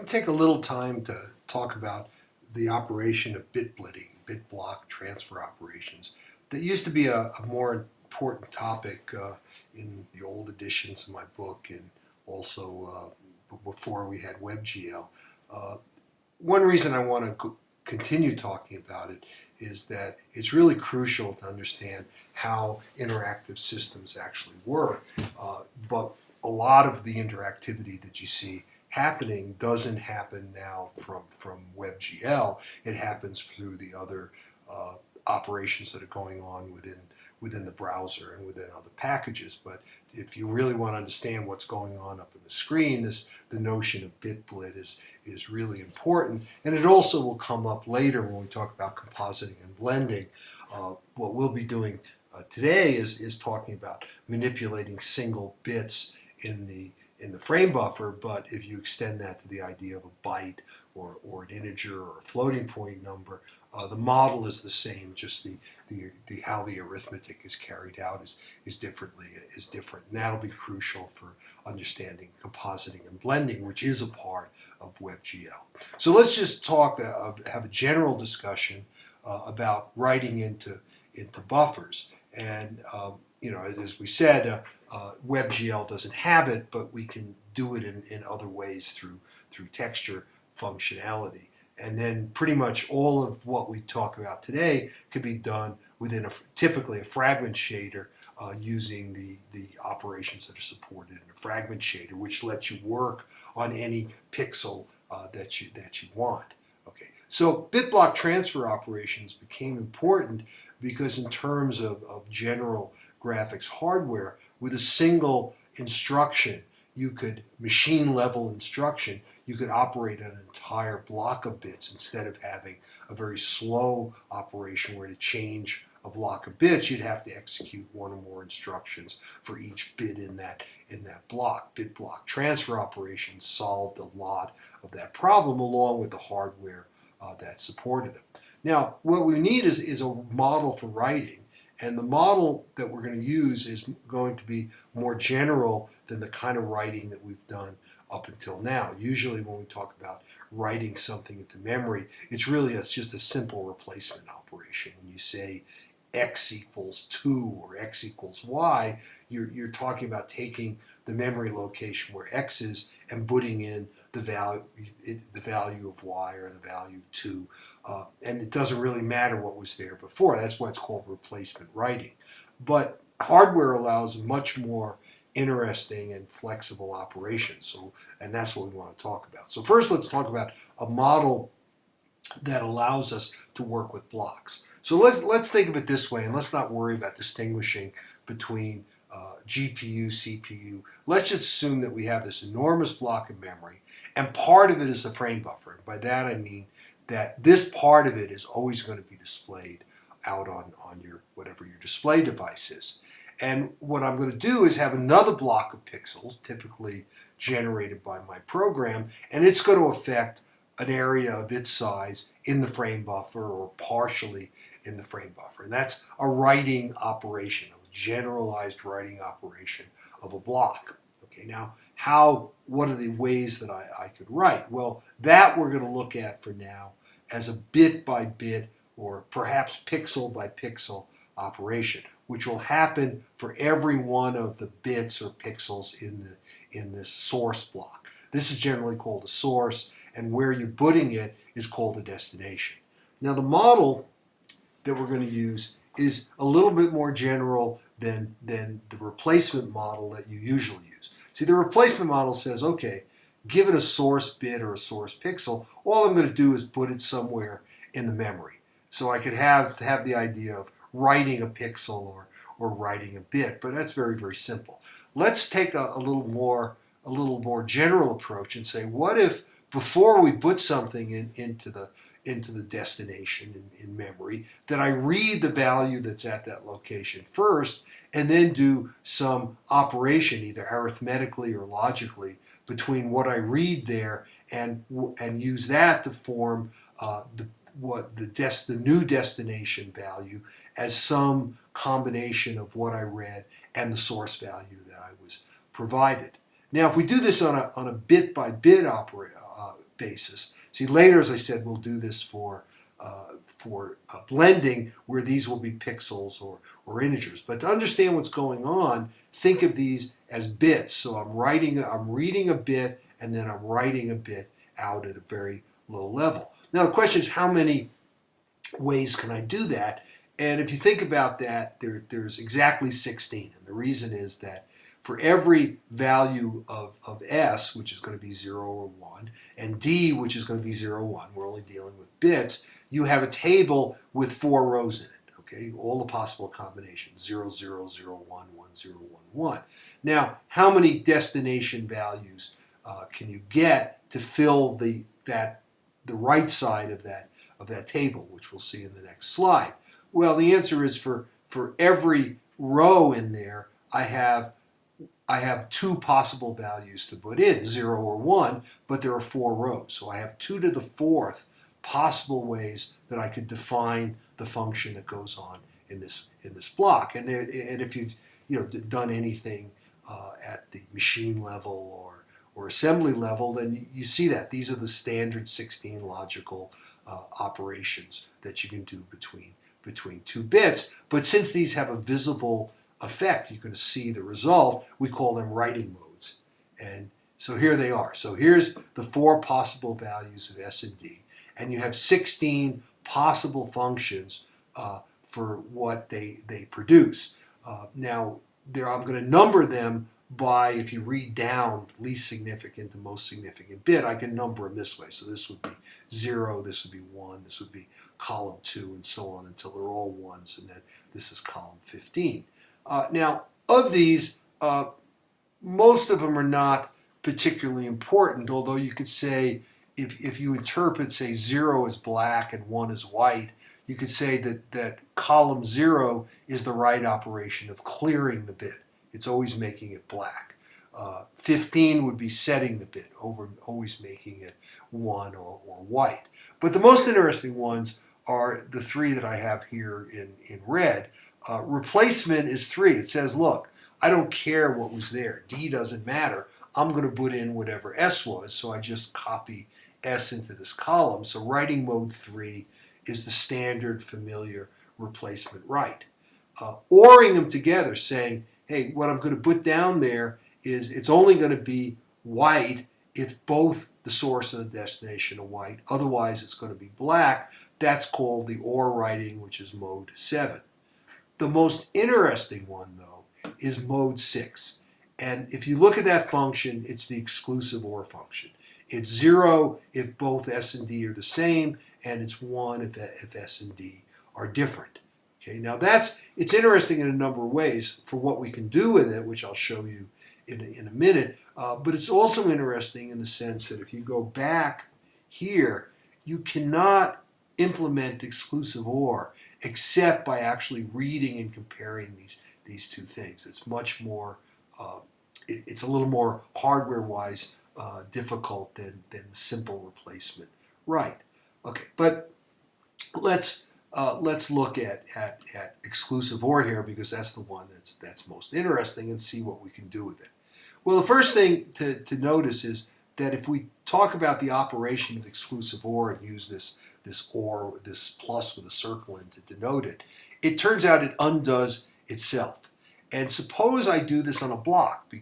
to take a little time to talk about the operation of bit blitting, bit block transfer operations. That used to be a more important topic in the old editions of my book, and also before we had WebGL. Uh, One reason I want to continue talking about it is that it's really crucial to understand how interactive systems actually work. But a lot of the interactivity that you see happening doesn't happen now from WebGL. It happens through the other operations that are going on within the browser and within other packages. But if you really want to understand what's going on up in the screen, the notion of BitBlit is really important. And it also will come up later when we talk about compositing and blending. What we'll be doing today is talking about manipulating single bits in the frame buffer, but if you extend that to the idea of a byte or an integer or a floating point number, the model is the same. Just the how the arithmetic is carried out is different. And that'll be crucial for understanding compositing and blending, which is a part of WebGL. So let's just have a general discussion about writing into buffers. And as we said, WebGL doesn't have it, but we can do it in other ways through texture functionality. And then pretty much all of what we talk about today could be done within typically a fragment shader using the operations that are supported in a fragment shader, which lets you work on any pixel that you want. Okay, so bit block transfer operations became important because in terms of general graphics hardware, with a single instruction, machine level instruction, you could operate an entire block of bits instead of having a very slow operation where to change a block of bits, you'd have to execute one or more instructions for each bit in that block. Bit block transfer operations solved a lot of that problem along with the hardware that supported it. Now, what we need is a model for writing. And the model that we're going to use is going to be more general than the kind of writing that we've done up until now. Usually when we talk about writing something into memory, it's just a simple replacement operation. When you say x equals 2 or x equals y, you're talking about taking the memory location where x is and putting in the value of y or the value of 2. And it doesn't really matter what was there before. That's why it's called replacement writing. But hardware allows much more interesting and flexible operations. And that's what we want to talk about. So first let's talk about a model that allows us to work with blocks. So let's think of it this way, and let's not worry about distinguishing between GPU, CPU. Let's just assume that we have this enormous block of memory, and part of it is the frame buffer. By that I mean that this part of it is always going to be displayed out on whatever your display device is. And what I'm going to do is have another block of pixels, typically generated by my program, and it's going to affect an area of its size in the frame buffer or partially in the frame buffer. And that's a writing operation, a generalized writing operation of a block. Okay, now what are the ways that I could write? Well, that we're going to look at for now as a bit by bit or perhaps pixel by pixel operation, which will happen for every one of the bits or pixels in this source block. This is generally called a source, and where you're putting it is called a destination. Now the model that we're going to use is a little bit more general than the replacement model that you usually use. See, the replacement model says, okay, given a source bit or a source pixel, all I'm going to do is put it somewhere in the memory. So I could have the idea of writing a pixel or writing a bit, but that's very, very simple. Let's take a little more general approach and say, what if before we put something into the destination in memory, that I read the value that's at that location first and then do some operation, either arithmetically or logically, between what I read there and use that to form the new destination value as some combination of what I read and the source value that I was provided. Now, if we do this on a bit by bit basis. See, later, as I said, we'll do this for blending, where these will be pixels or integers. But to understand what's going on, think of these as bits. So I'm reading a bit, and then I'm writing a bit out at a very low level. Now the question is, how many ways can I do that? And if you think about that, there's exactly 16. And the reason is that for every value of S, which is going to be 0 or 1, and D, which is going to be 0, 1, we're only dealing with bits, you have a table with 4 rows in it, okay? All the possible combinations, 0, 0, 0, 1, 1, 0, 1, 1. Now, how many destination values can you get to fill the right side of that table, which we'll see in the next slide? Well, the answer is for every row in there, I have 2 possible values to put in, 0 or 1, but there are 4 rows. So I have 2 to the 4th possible ways that I could define the function that goes on in this block. And if you've done anything at the machine level or assembly level, then you see that these are the standard 16 logical operations that you can do between 2 bits. But since these have a visible effect, you're going to see the result. We call them writing modes. And so here they are. So here's the 4 possible values of S and D. And you have 16 possible functions for what they produce. Now, I'm going to number them by, if you read down least significant to most significant bit, I can number them this way. So this would be 0, this would be 1, this would be column 2, and so on until they're all 1s, and then this is column 15. Now, of these, most of them are not particularly important, although you could say, if you interpret, say, 0 as black and 1 as white, you could say that column 0 is the right operation of clearing the bit. It's always making it black. 15 would be setting the bit, always making it 1 or white. But the most interesting ones are the 3 that I have here in red. Replacement is 3. It says, look, I don't care what was there. D doesn't matter. I'm going to put in whatever S was, so I just copy S into this column. So writing mode 3 is the standard familiar replacement write. Oring them together, saying, hey, what I'm going to put down there is it's only going to be white if both the source and the destination are white. Otherwise, it's going to be black. That's called the OR writing, which is mode 7. The most interesting one, though, is mode 6. And if you look at that function, it's the exclusive OR function. It's 0 if both S and D are the same, and it's 1 if S and D are different. Okay, now it's interesting in a number of ways for what we can do with it, which I'll show you in a minute. But it's also interesting in the sense that if you go back here, you cannot implement exclusive OR except by actually reading and comparing these 2 things. It's much more, it's a little more hardware-wise difficult than simple replacement. Right. Okay, but let's look at exclusive OR here, because that's the one that's most interesting, and see what we can do with it. Well, the first thing to notice is that if we talk about the operation of exclusive OR and use this OR, this plus with a circle in to denote it, it turns out it undoes itself. And suppose I do this on a block,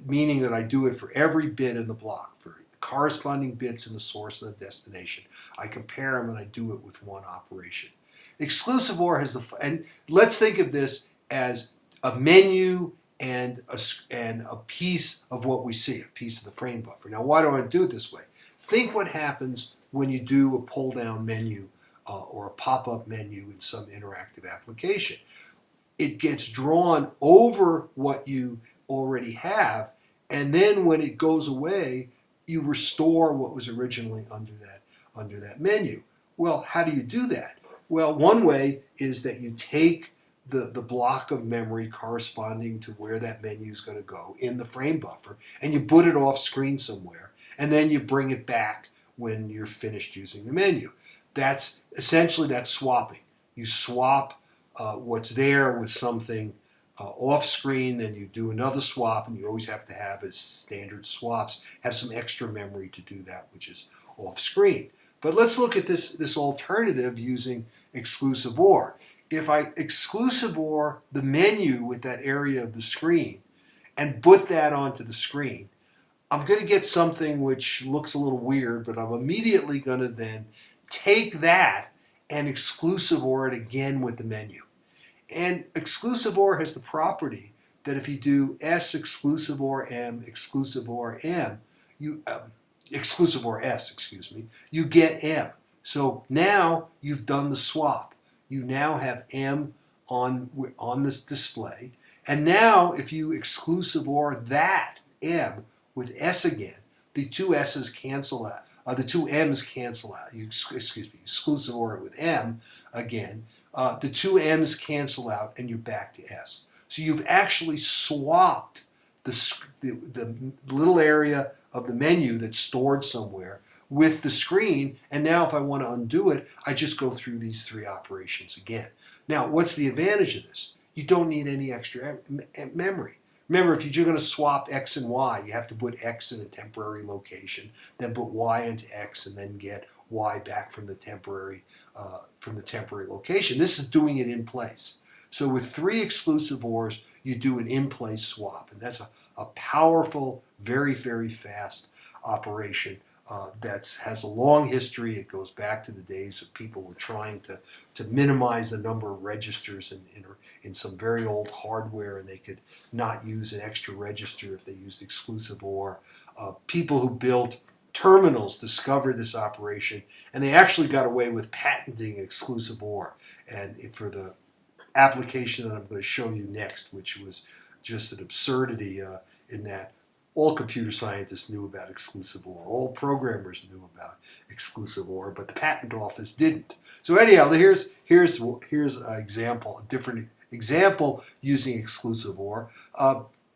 meaning that I do it for every bit in the block, for corresponding bits in the source and the destination. I compare them and I do it with one operation. Exclusive OR has and let's think of this as a menu and a piece of what we see, a piece of the frame buffer. Now, why do I do it this way? Think what happens when you do a pull-down menu or a pop-up menu in some interactive application. It gets drawn over what you already have, and then when it goes away, you restore what was originally under that menu. Well, how do you do that? Well, one way is that you take the block of memory corresponding to where that menu is going to go in the frame buffer, and you put it off screen somewhere, and then you bring it back when you're finished using the menu. That's swapping. You swap what's there with something off screen, then you do another swap, and you always have to have, as standard swaps, have some extra memory to do that, which is off screen. But let's look at this alternative using exclusive OR. If I exclusive OR the menu with that area of the screen and put that onto the screen, I'm going to get something which looks a little weird, but I'm immediately going to then take that and exclusive OR it again with the menu. And exclusive OR has the property that if you do S exclusive OR M exclusive OR M, exclusive OR S, excuse me, you get M. So now you've done the swap. You now have M on this display. And now if you exclusive OR that M with S again, the two S's cancel out. The two M's cancel out. Exclusive OR it with M again. The two M's cancel out and you're back to S. So you've actually swapped the little area of the menu that's stored somewhere with the screen, and now if I want to undo it, I just go through these three operations again. Now, what's the advantage of this? You don't need any extra memory. Remember, if you're going to swap X and Y, you have to put X in a temporary location, then put Y into X, and then get Y back from the temporary location. This is doing it in place. So with three exclusive ORs, you do an in-place swap, and that's a powerful, very, very fast operation that has a long history. It goes back to the days of people were trying to minimize the number of registers in some very old hardware, and they could not use an extra register if they used exclusive OR. People who built terminals discovered this operation, and they actually got away with patenting exclusive OR. And for the application that I'm going to show you next, which was just an absurdity in that all computer scientists knew about exclusive OR. All programmers knew about exclusive OR, but the patent office didn't. So anyhow, here's an example, a different example using exclusive OR.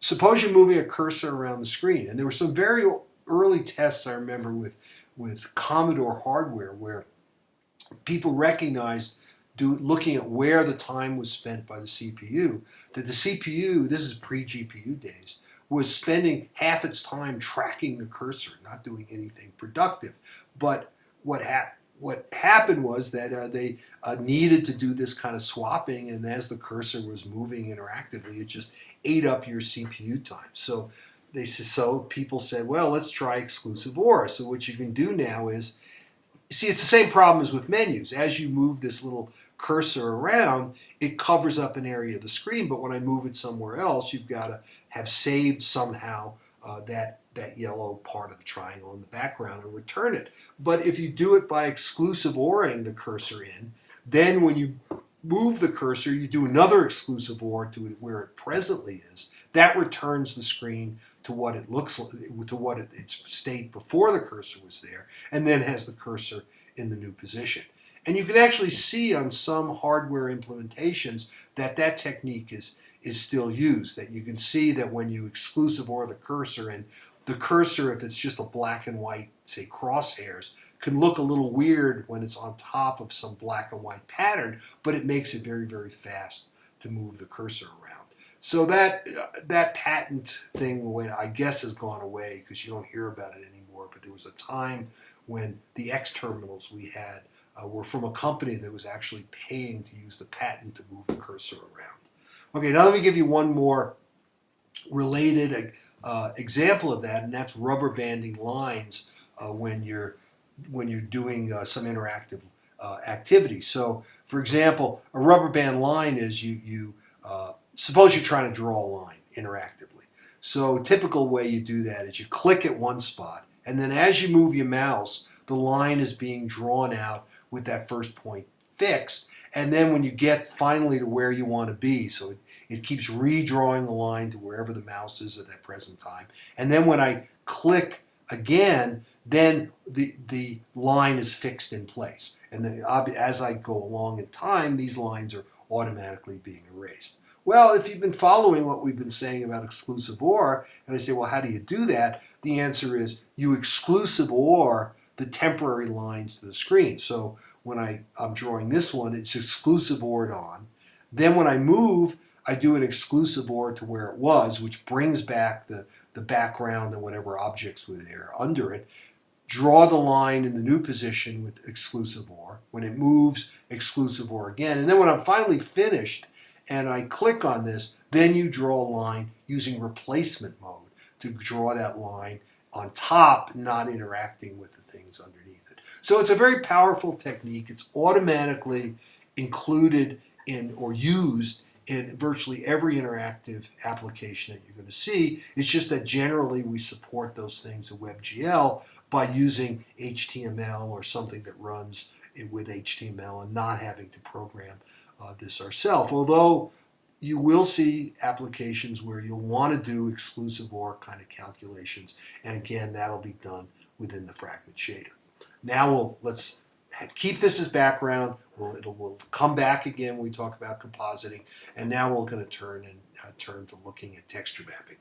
Suppose you're moving a cursor around the screen, and there were some very early tests I remember with Commodore hardware where people recognized, looking at where the time was spent by the CPU, that the CPU, this is pre-GPU days, was spending half its time tracking the cursor, not doing anything productive. But what happened was that they needed to do this kind of swapping, and as the cursor was moving interactively, it just ate up your CPU time. So people said, well, let's try exclusive OR. So what you can do now is, see, it's the same problem as with menus. As you move this little cursor around, it covers up an area of the screen, but when I move it somewhere else, you've got to have saved somehow that yellow part of the triangle in the background and return it. But if you do it by exclusive ORing the cursor in, then when you move the cursor, you do another exclusive OR to where it presently is. That returns the screen to what it looks like, to what its state before the cursor was there, and then has the cursor in the new position. And you can actually see on some hardware implementations that technique is still used. That you can see that when you exclusive OR the cursor, and the cursor, if it's just a black and white, say crosshairs, can look a little weird when it's on top of some black and white pattern, but it makes it very, very fast to move the cursor around. So that patent thing, I guess, has gone away because you don't hear about it anymore. But there was a time when the X terminals we had were from a company that was actually paying to use the patent to move the cursor around. Okay, now let me give you one more related example of that, and that's rubber banding lines when you're doing some interactive activity. So, for example, a rubber band line is suppose you're trying to draw a line interactively. So, a typical way you do that is you click at one spot, and then as you move your mouse, the line is being drawn out with that first point fixed. And then when you get finally to where you want to be, so it keeps redrawing the line to wherever the mouse is at that present time. And then when I click again, then the line is fixed in place. And then as I go along in time, these lines are automatically being erased. Well, if you've been following what we've been saying about exclusive OR, and I say, well, how do you do that? The answer is you exclusive OR the temporary lines to the screen. So when I'm drawing this one, it's exclusive ORed on. Then when I move, I do an exclusive OR to where it was, which brings back the background and whatever objects were there under it. Draw the line in the new position with exclusive OR. When it moves, exclusive OR again. And then when I'm finally finished and I click on this, then you draw a line using replacement mode to draw that line on top, not interacting with the things underneath it. So it's a very powerful technique. It's automatically included in or used in virtually every interactive application that you're going to see. It's just that generally we support those things in WebGL by using HTML or something that runs with HTML and not having to program this ourselves. Although you will see applications where you'll want to do exclusive OR kind of calculations, and again, that'll be done within the fragment shader. Now let's keep this as background. We'll come back again when we talk about compositing, and now we're going to turn to looking at texture mapping.